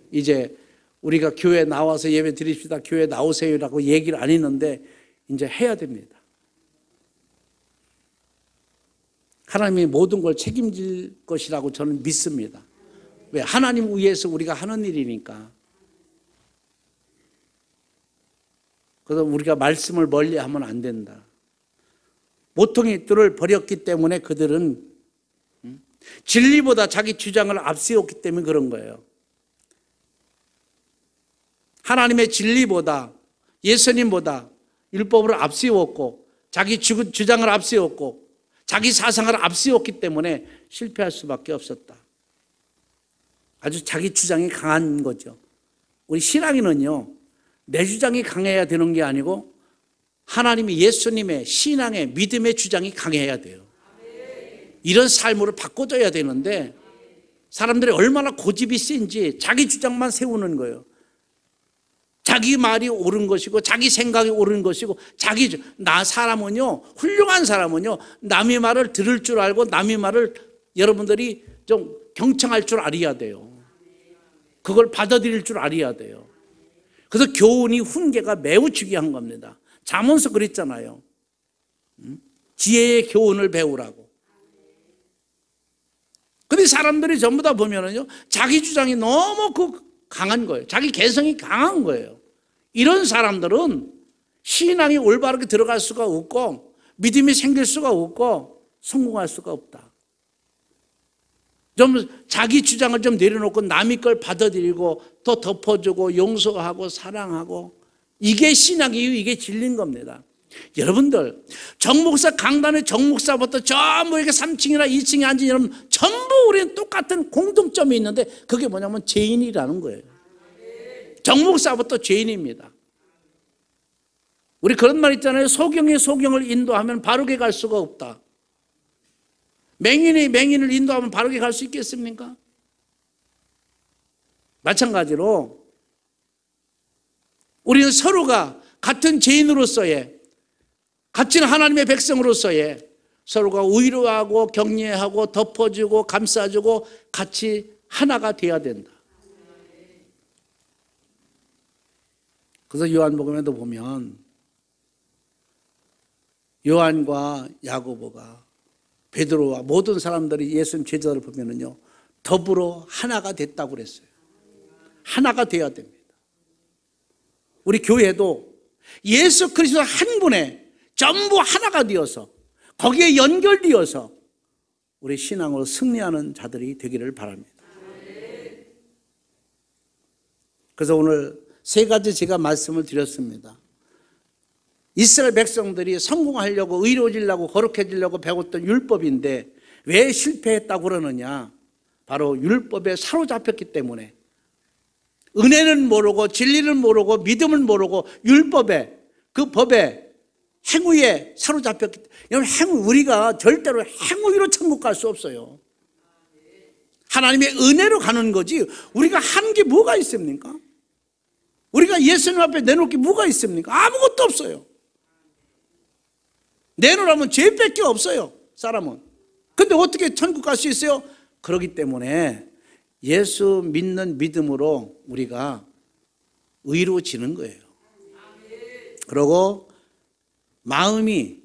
이제 우리가 교회 나와서 예배 드립시다, 교회 나오세요라고 얘기를 안 했는데 이제 해야 됩니다. 하나님이 모든 걸 책임질 것이라고 저는 믿습니다. 왜? 하나님 위해서 우리가 하는 일이니까. 그래서 우리가 말씀을 멀리하면 안 된다. 모퉁이 뜰을 버렸기 때문에 그들은 진리보다 자기 주장을 앞세웠기 때문에 그런 거예요. 하나님의 진리보다, 예수님보다 율법을 앞세웠고 자기 주장을 앞세웠고 자기 사상을 앞세웠기 때문에 실패할 수밖에 없었다. 아주 자기 주장이 강한 거죠. 우리 신앙인은요, 내 주장이 강해야 되는 게 아니고 하나님이 예수님의 신앙의 믿음의 주장이 강해야 돼요. 이런 삶으로 바꿔줘야 되는데 사람들이 얼마나 고집이 센지 자기 주장만 세우는 거예요. 자기 말이 옳은 것이고 자기 생각이 옳은 것이고 사람은요, 훌륭한 사람은요, 남의 말을 들을 줄 알고 남의 말을 여러분들이 좀 경청할 줄 알아야 돼요. 그걸 받아들일 줄 알아야 돼요. 그래서 교훈이 훈계가 매우 중요한 겁니다. 잠언서 그랬잖아요. 지혜의 교훈을 배우라고. 근데 사람들이 전부 다 보면은요, 자기 주장이 너무 강한 거예요. 자기 개성이 강한 거예요. 이런 사람들은 신앙이 올바르게 들어갈 수가 없고 믿음이 생길 수가 없고 성공할 수가 없다. 좀 자기 주장을 좀 내려놓고 남의 걸 받아들이고 더 덮어주고 용서하고 사랑하고, 이게 신앙이에요. 이게 진리인 겁니다. 여러분들, 정목사 강단의 정목사부터 전부 이렇게 3층이나 2층에 앉은 여러분 전부 우리는 똑같은 공통점이 있는데 그게 뭐냐면 죄인이라는 거예요. 정목사부터 죄인입니다. 우리 그런 말 있잖아요. 소경이 소경을 인도하면 바르게 갈 수가 없다. 맹인이 맹인을 인도하면 바르게 갈 수 있겠습니까? 마찬가지로 우리는 서로가 같은 죄인으로서의, 같은 하나님의 백성으로서의 서로가 위로하고 격려하고 덮어주고 감싸주고 같이 하나가 되어야 된다. 그래서 요한복음에도 보면 요한과 야고보가, 베드로와 모든 사람들이 예수님 제자들을 보면은요, 더불어 하나가 됐다고 그랬어요. 하나가 되어야 됩니다. 우리 교회도 예수 그리스도 한 분에 전부 하나가 되어서 거기에 연결되어서 우리 신앙으로 승리하는 자들이 되기를 바랍니다. 그래서 오늘 세 가지 제가 말씀을 드렸습니다. 이스라엘 백성들이 성공하려고 의로워지려고 거룩해지려고 배웠던 율법인데 왜 실패했다고 그러느냐? 바로 율법에 사로잡혔기 때문에. 은혜는 모르고 진리는 모르고 믿음은 모르고 율법에, 그 법에, 행위에 사로잡혔기 때문에. 우리가 절대로 행위로 천국 갈 수 없어요. 하나님의 은혜로 가는 거지 우리가 하는 게 뭐가 있습니까? 우리가 예수님 앞에 내놓을 게 뭐가 있습니까? 아무것도 없어요. 내놓으라면 죄밖에 없어요, 사람은. 근데 어떻게 천국 갈 수 있어요? 그렇기 때문에 예수 믿는 믿음으로 우리가 의로워지는 거예요. 그리고 마음이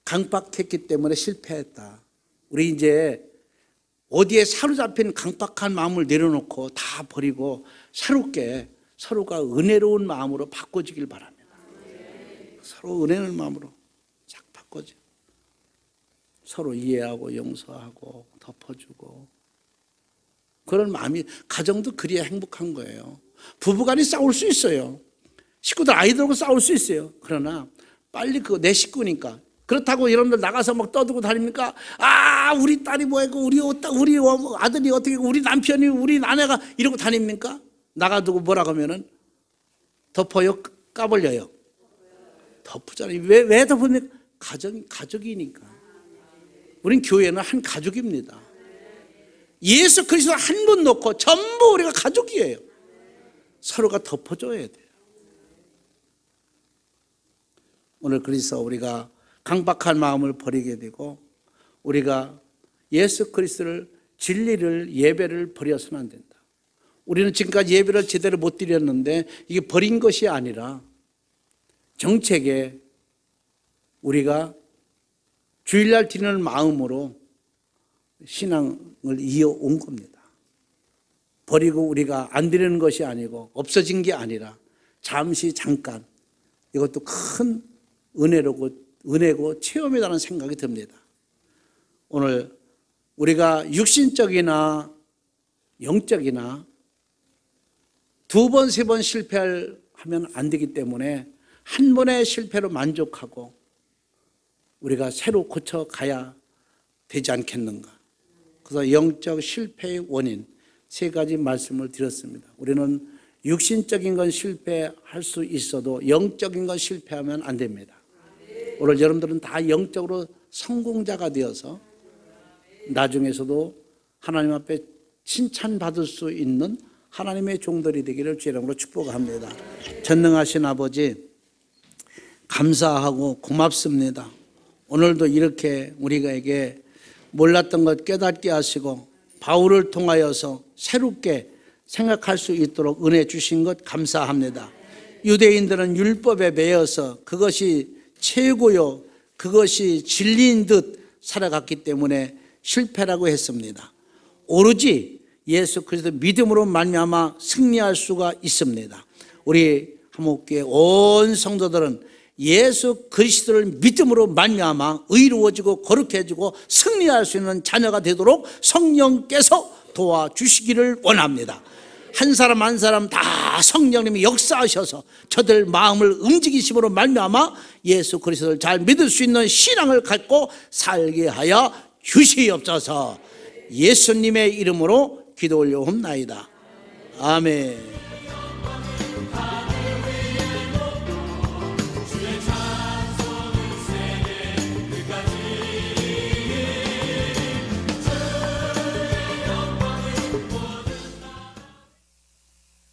강박했기 때문에 실패했다. 우리 이제 어디에 사로잡힌 강박한 마음을 내려놓고 다 버리고 새롭게 서로가 은혜로운 마음으로 바꿔지길 바랍니다. 서로 은혜로운 마음으로 쫙 바꿔져. 서로 이해하고 용서하고 덮어주고 그런 마음이, 가정도 그래야 행복한 거예요. 부부간이 싸울 수 있어요. 식구들 아이들하고 싸울 수 있어요. 그러나 빨리 그거 내 식구니까. 그렇다고 여러분들 나가서 막 떠들고 다닙니까? 아, 우리 딸이 뭐했고 우리 아들이 어떻게 우리 남편이 우리 아내가 이러고 다닙니까? 나가두고 뭐라고 하면은 덮어요? 까불려요? 덮으잖아요. 왜 덮습니까? 가족이니까. 우린 교회는 한 가족입니다. 예수 그리스도 한 분 놓고 전부 우리가 가족이에요. 서로가 덮어줘야 돼요. 오늘 그래서 우리가 강박한 마음을 버리게 되고 우리가 예수 그리스도를, 진리를, 예배를 버려서는 안 된다. 우리는 지금까지 예배를 제대로 못 드렸는데 이게 버린 것이 아니라 정책에 우리가 주일날 드리는 마음으로 신앙을 이어온 겁니다. 버리고 우리가 안 드리는 것이 아니고 없어진 게 아니라 잠시 잠깐, 이것도 큰 은혜고 체험이라는 생각이 듭니다. 오늘 우리가 육신적이나 영적이나 두 번, 세 번 실패하면 안 되기 때문에 한 번의 실패로 만족하고 우리가 새로 고쳐가야 되지 않겠는가. 그래서 영적 실패의 원인 세 가지 말씀을 드렸습니다. 우리는 육신적인 건 실패할 수 있어도 영적인 건 실패하면 안 됩니다. 오늘 여러분들은 다 영적으로 성공자가 되어서 나중에서도 하나님 앞에 칭찬받을 수 있는 하나님의 종들이 되기를 주의 이름으로 축복합니다. 전능하신 아버지, 감사하고 고맙습니다. 오늘도 이렇게 우리에게 몰랐던 것 깨닫게 하시고 바울을 통하여서 새롭게 생각할 수 있도록 은혜 주신 것 감사합니다. 유대인들은 율법에 매여서 그것이 최고요, 그것이 진리인 듯 살아갔기 때문에 실패라고 했습니다. 오로지 예수 그리스도 믿음으로 말미암아 승리할 수가 있습니다. 우리 한목교회 온 성도들은 예수 그리스도를 믿음으로 말미암아 의로워지고 거룩해지고 승리할 수 있는 자녀가 되도록 성령께서 도와주시기를 원합니다. 한 사람 한 사람 다 성령님이 역사하셔서 저들 마음을 움직이심으로 말미암아 예수 그리스도를 잘 믿을 수 있는 신앙을 갖고 살게 하여 주시옵소서. 예수님의 이름으로 기도 올려옵나이다. 아멘.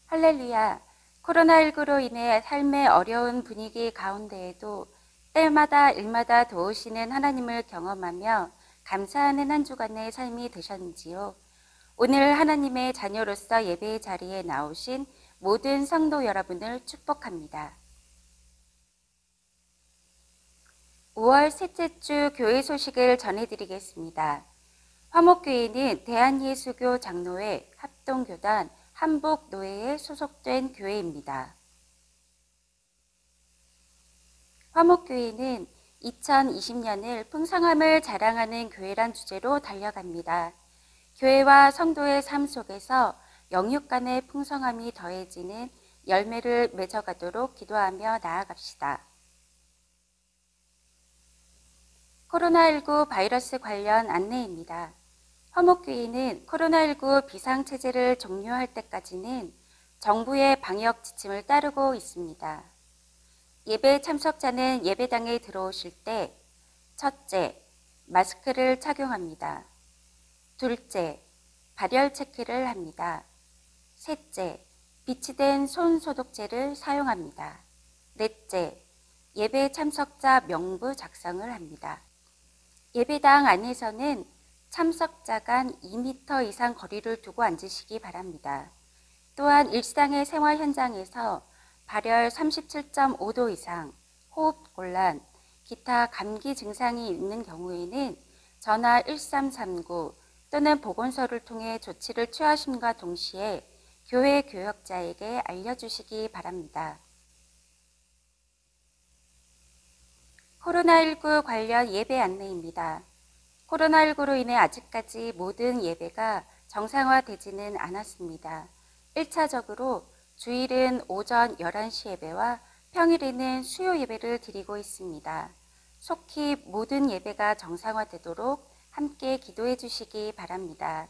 할렐루야. 코로나19로 인해 삶의 어려운 분위기 가운데에도 때마다 일마다 도우시는 하나님을 경험하며 감사하는 한 주간의 삶이 되셨는지요? 오늘 하나님의 자녀로서 예배의 자리에 나오신 모든 성도 여러분을 축복합니다. 5월 셋째 주 교회 소식을 전해드리겠습니다. 화목교회는 대한예수교 장로회 합동교단 한북노회에 소속된 교회입니다. 화목교회는 2020년을 풍성함을 자랑하는 교회란 주제로 달려갑니다. 교회와 성도의 삶 속에서 영육 간의 풍성함이 더해지는 열매를 맺어가도록 기도하며 나아갑시다. 코로나19 바이러스 관련 안내입니다. 화목교회는 코로나19 비상체제를 종료할 때까지는 정부의 방역 지침을 따르고 있습니다. 예배 참석자는 예배당에 들어오실 때 첫째, 마스크를 착용합니다. 둘째, 발열 체크를 합니다. 셋째, 비치된 손 소독제를 사용합니다. 넷째, 예배 참석자 명부 작성을 합니다. 예배당 안에서는 참석자 간 2m 이상 거리를 두고 앉으시기 바랍니다. 또한 일상의 생활 현장에서 발열 37.5도 이상, 호흡곤란, 기타 감기 증상이 있는 경우에는 전화 1339 또는 보건소를 통해 조치를 취하심과 동시에 교회 교역자에게 알려주시기 바랍니다. 코로나19 관련 예배 안내입니다. 코로나19로 인해 아직까지 모든 예배가 정상화되지는 않았습니다. 1차적으로 주일은 오전 11시 예배와 평일에는 수요 예배를 드리고 있습니다. 속히 모든 예배가 정상화되도록 함께 기도해 주시기 바랍니다.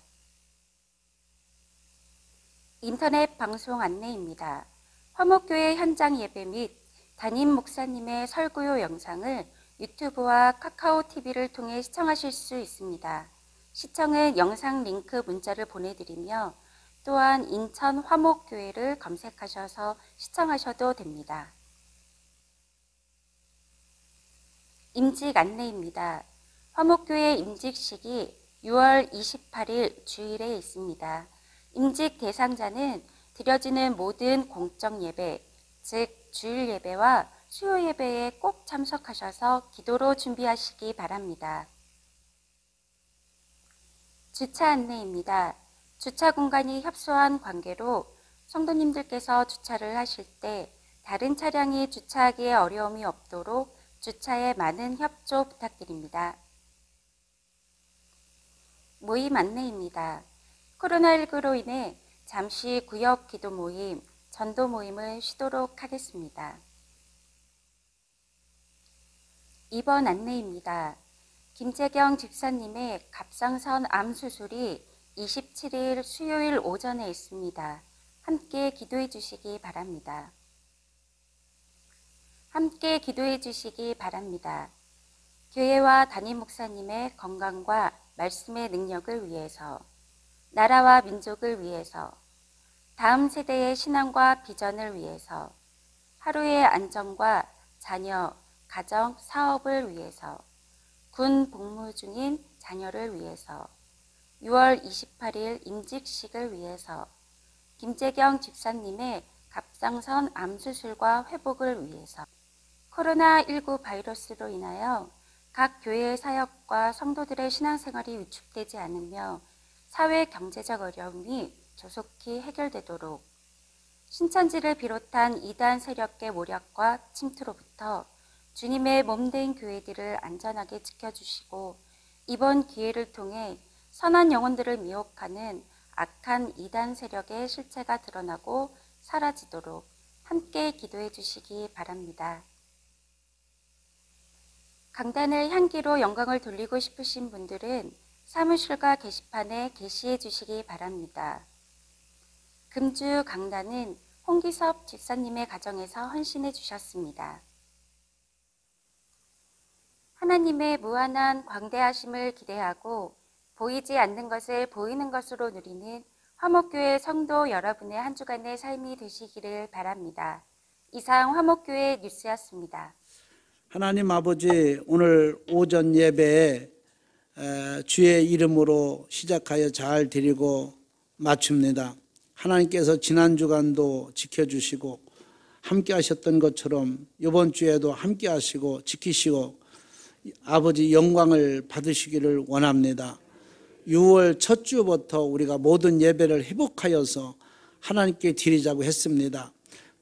인터넷 방송 안내입니다. 화목교회 현장 예배 및 담임 목사님의 설교요 영상을 유튜브와 카카오 TV를 통해 시청하실 수 있습니다. 시청은 영상 링크 문자를 보내드리며 또한 인천 화목교회를 검색하셔서 시청하셔도 됩니다. 임직 안내입니다. 화목교회 임직식이 6월 28일 주일에 있습니다. 임직 대상자는 드려지는 모든 공적 예배, 즉 주일 예배와 수요 예배에 꼭 참석하셔서 기도로 준비하시기 바랍니다. 주차 안내입니다. 주차 공간이 협소한 관계로 성도님들께서 주차를 하실 때 다른 차량이 주차하기에 어려움이 없도록 주차에 많은 협조 부탁드립니다. 모임 안내입니다. 코로나19로 인해 잠시 구역 기도 모임, 전도 모임을 쉬도록 하겠습니다. 이번 안내입니다. 김재경 집사님의 갑상선 암 수술이 27일 수요일 오전에 있습니다. 함께 기도해 주시기 바랍니다. 함께 기도해 주시기 바랍니다. 교회와 담임 목사님의 건강과 말씀의 능력을 위해서, 나라와 민족을 위해서, 다음 세대의 신앙과 비전을 위해서, 하루의 안정과 자녀, 가정, 사업을 위해서, 군 복무 중인 자녀를 위해서, 6월 28일 임직식을 위해서, 김재경 집사님의 갑상선 암 수술과 회복을 위해서, 코로나19 바이러스로 인하여 각 교회의 사역과 성도들의 신앙생활이 위축되지 않으며 사회 경제적 어려움이 조속히 해결되도록 신천지를 비롯한 이단 세력의 모략과 침투로부터 주님의 몸된 교회들을 안전하게 지켜주시고 이번 기회를 통해 선한 영혼들을 미혹하는 악한 이단 세력의 실체가 드러나고 사라지도록 함께 기도해 주시기 바랍니다. 강단을 향기로 영광을 돌리고 싶으신 분들은 사무실과 게시판에 게시해 주시기 바랍니다. 금주 강단은 홍기섭 집사님의 가정에서 헌신해 주셨습니다. 하나님의 무한한 광대하심을 기대하고 보이지 않는 것을 보이는 것으로 누리는 화목교회 성도 여러분의 한 주간의 삶이 되시기를 바랍니다. 이상 화목교회 뉴스였습니다. 하나님 아버지, 오늘 오전 예배에 주의 이름으로 시작하여 잘 드리고 마칩니다. 하나님께서 지난 주간도 지켜주시고 함께 하셨던 것처럼 이번 주에도 함께 하시고 지키시고 아버지 영광을 받으시기를 원합니다. 6월 첫 주부터 우리가 모든 예배를 회복하여서 하나님께 드리자고 했습니다.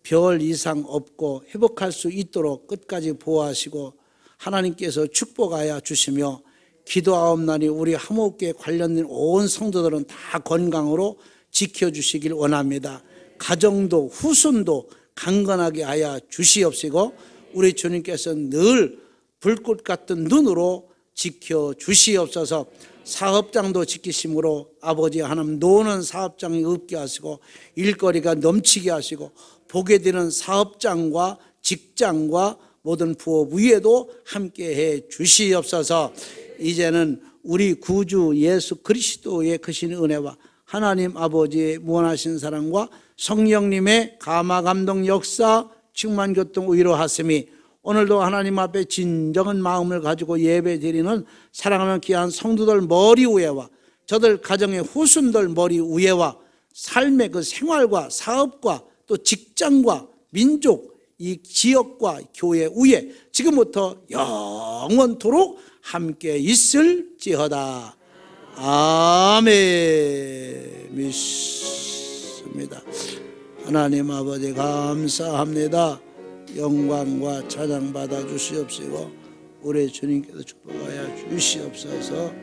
별 이상 없고 회복할 수 있도록 끝까지 보호하시고 하나님께서 축복하여 주시며 기도하옵나니 우리 화목교회 관련된 온 성도들은 다 건강으로 지켜주시길 원합니다. 가정도 후손도 강건하게 하여 주시옵시고 우리 주님께서 늘 불꽃 같은 눈으로 지켜 주시옵소서. 사업장도 지키심으로 아버지 하나님 노는 사업장이 없게 하시고 일거리가 넘치게 하시고 보게 되는 사업장과 직장과 모든 부업 위에도 함께해 주시옵소서. 이제는 우리 구주 예수 그리스도의 크신 은혜와 하나님 아버지의 무한하신 사랑과 성령님의 감화 감동 역사 충만 교통 위로하심이 오늘도 하나님 앞에 진정한 마음을 가지고 예배 드리는 사랑하는 귀한 성도들 머리 위에와 저들 가정의 후손들 머리 위에와 삶의 그 생활과 사업과 또 직장과 민족 이 지역과 교회 위에 지금부터 영원토록 함께 있을지어다. 아멘. 믿습니다. 하나님 아버지 감사합니다. 영광과 찬양 받아 주시옵시고 우리 주님께서 축복하여 주시옵소서.